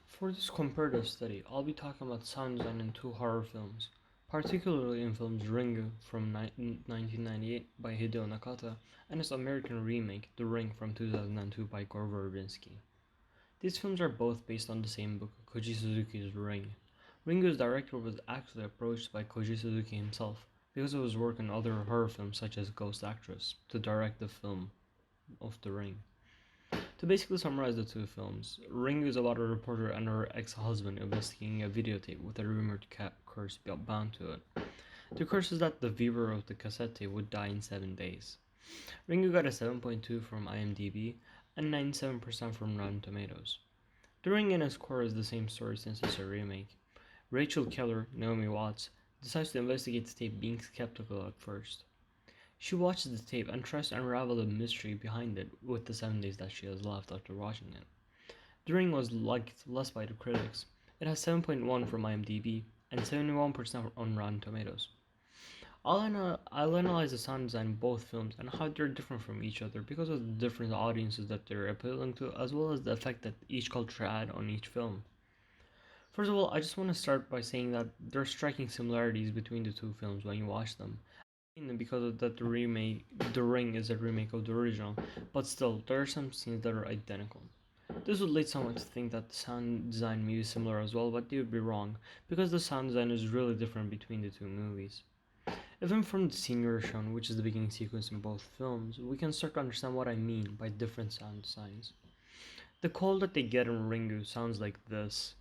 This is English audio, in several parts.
For this comparative study, I'll be talking about sound design in two horror films, particularly in films Ringu from 1998 by Hideo Nakata and its American remake The Ring from 2002 by Gore Verbinski. These films are both based on the same book, Koji Suzuki's Ring. Ringu's director was actually approached by Koji Suzuki himself because of his work in other horror films such as Ghost Actress to direct the film of The Ring. To basically summarize the two films, Ringu is about a reporter and her ex-husband investigating a videotape with a rumored curse bound to it. The curse is that the viewer of the cassette tape would die in 7 days. Ringu got a 7.2 from IMDb and 97% from Rotten Tomatoes. The Ring in its core is the same story since it's a remake. Rachel Keller, Naomi Watts, decides to investigate the tape, being skeptical at first. She watches the tape and tries to unravel the mystery behind it with the 7 days that she has left after watching it. The Ring was liked less by the critics. It has 7.1 from IMDb and 71% on Rotten Tomatoes. I'll analyze the sound design in both films and how they're different from each other because of the different audiences that they're appealing to, as well as the effect that each culture had on each film. First of all, I just want to start by saying that there are striking similarities between the two films when you watch them. Because of that, The Ring is a remake of the original, but still, there are some scenes that are identical. This would lead someone to think that the sound design may be similar as well, but they would be wrong, because the sound design is really different between the two movies. Even from the scene you're shown, which is the beginning sequence in both films, we can start to understand what I mean by different sound designs. The call that they get in Ringu sounds like this,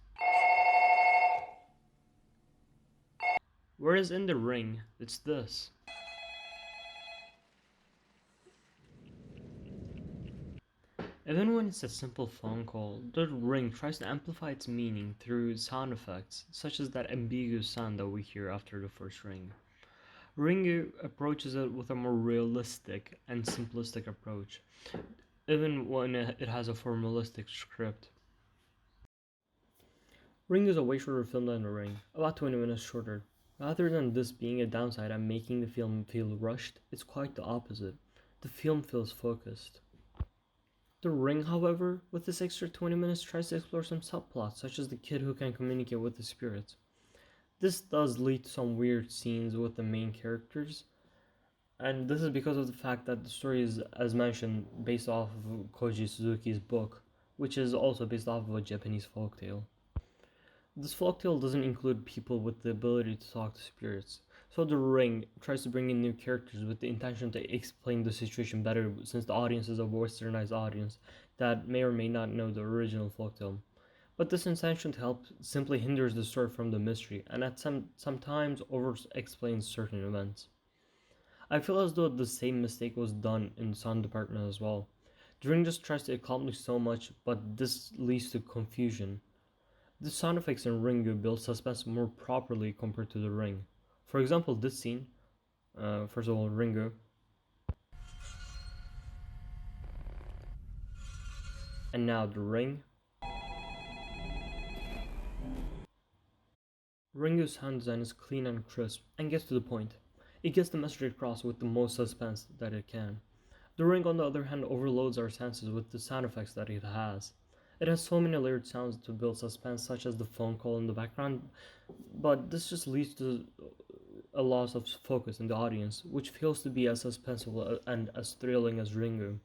whereas in The Ring, it's this. Even when it's a simple phone call, the Ring tries to amplify its meaning through sound effects, such as that ambiguous sound that we hear after the first ring. Ringu approaches it with a more realistic and simplistic approach, even when it has a formalistic script. Ring is a way shorter film than The Ring, about 20 minutes shorter. Rather than this being a downside and making the film feel rushed, it's quite the opposite. The film feels focused. The Ring, however, with this extra 20 minutes tries to explore some subplots, such as the kid who can communicate with the spirits. This does lead to some weird scenes with the main characters, and this is because of the fact that the story is, as mentioned, based off of Koji Suzuki's book, which is also based off of a Japanese folktale. This folktale doesn't include people with the ability to talk to spirits, so The Ring tries to bring in new characters with the intention to explain the situation better, since the audience is a westernized audience that may or may not know the original folktale. But this intention to help simply hinders the story from the mystery, and at sometimes over explains certain events. I feel as though the same mistake was done in the sound department as well. The Ring just tries to accomplish so much, but this leads to confusion. The sound effects in Ringu build suspense more properly compared to The Ring. For example, this scene, first of all, Ringu, and now The Ring. Ringu's sound design is clean and crisp, and gets to the point. It gets the message across with the most suspense that it can. The Ring, on the other hand, overloads our senses with the sound effects that it has. It has so many layered sounds to build suspense, such as the phone call in the background, but this just leads to a loss of focus in the audience, which fails to be as suspenseful and as thrilling as Ringu.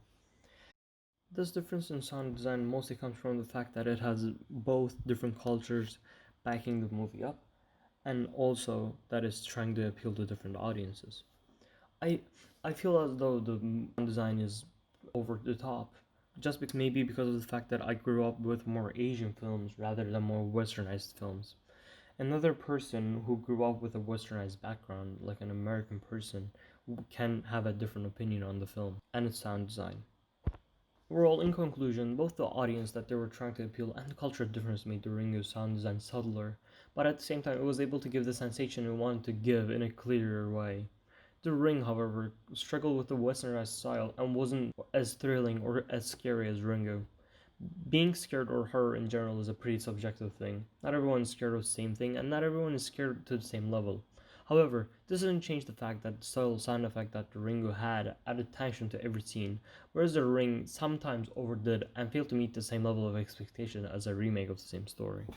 This difference in sound design mostly comes from the fact that it has both different cultures backing the movie up, and also that it's trying to appeal to different audiences. I I feel as though the sound design is over the top, just maybe because of the fact that I grew up with more Asian films rather than more westernized films. Another person who grew up with a westernized background, like an American person, can have a different opinion on the film and its sound design. Overall, in conclusion, both the audience that they were trying to appeal and the cultural difference made the Ringo sound design subtler, but at the same time it was able to give the sensation it wanted to give in a clearer way. The Ring, however, struggled with the westernized style and wasn't as thrilling or as scary as Ringo. Being scared or horror in general is a pretty subjective thing. Not everyone is scared of the same thing, and not everyone is scared to the same level. However, this doesn't change the fact that the subtle sound effect that the Ringu had added tension to every scene, whereas the Ring sometimes overdid and failed to meet the same level of expectation as a remake of the same story.